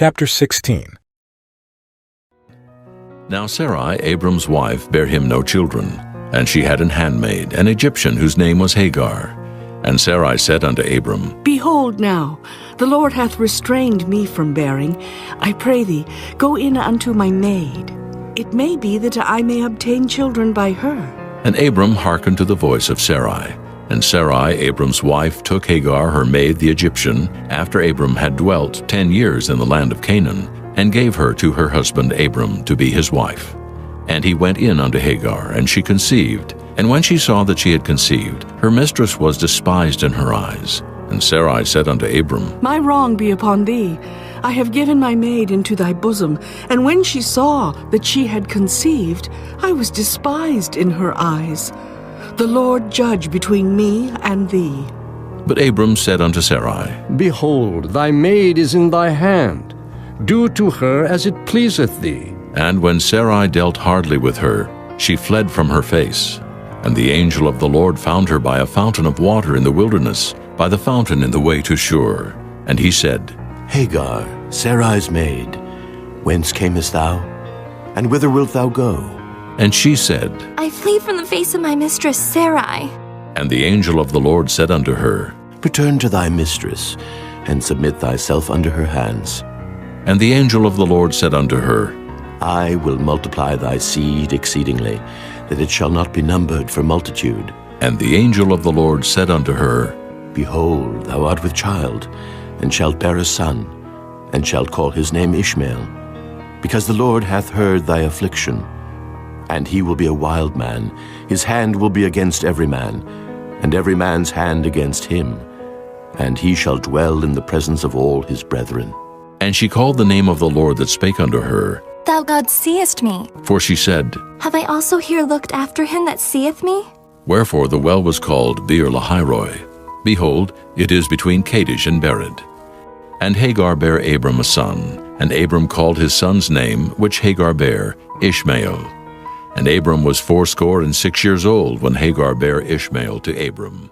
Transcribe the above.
Chapter 16. Now Sarai, Abram's wife, bare him no children, and she had an handmaid, an Egyptian, whose name was Hagar. And Sarai said unto Abram, Behold now, the Lord hath restrained me from bearing. I pray thee, go in unto my maid. It may be that I may obtain children by her. And Abram hearkened to the voice of Sarai. And Sarai, Abram's wife, took Hagar, her maid, the Egyptian, after Abram had dwelt 10 years in the land of Canaan, and gave her to her husband Abram to be his wife. And he went in unto Hagar, and she conceived. And when she saw that she had conceived, her mistress was despised in her eyes. And Sarai said unto Abram, My wrong be upon thee. I have given my maid into thy bosom. And when she saw that she had conceived, I was despised in her eyes. The Lord judge between me and thee. But Abram said unto Sarai, Behold, thy maid is in thy hand. Do to her as it pleaseth thee. And when Sarai dealt hardly with her, she fled from her face. And the angel of the Lord found her by a fountain of water in the wilderness, by the fountain in the way to Shur. And he said, Hagar, Sarai's maid, whence camest thou? And whither wilt thou go? And she said, I flee from the face of my mistress Sarai. And the angel of the Lord said unto her, Return to thy mistress, and submit thyself under her hands. And the angel of the Lord said unto her, I will multiply thy seed exceedingly, that it shall not be numbered for multitude. And the angel of the Lord said unto her, Behold, thou art with child, and shalt bear a son, and shalt call his name Ishmael, because the Lord hath heard thy affliction. And he will be a wild man, his hand will be against every man, and every man's hand against him, and he shall dwell in the presence of all his brethren. And she called the name of the Lord that spake unto her, Thou God seest me. for she said, Have I also here looked after him that seeth me? Wherefore the well was called Beer-lahai-roi. Behold, it is between Kadesh and Bered. And Hagar bare Abram a son, and Abram called his son's name, which Hagar bare, Ishmael. And Abram was 86 years old when Hagar bare Ishmael to Abram.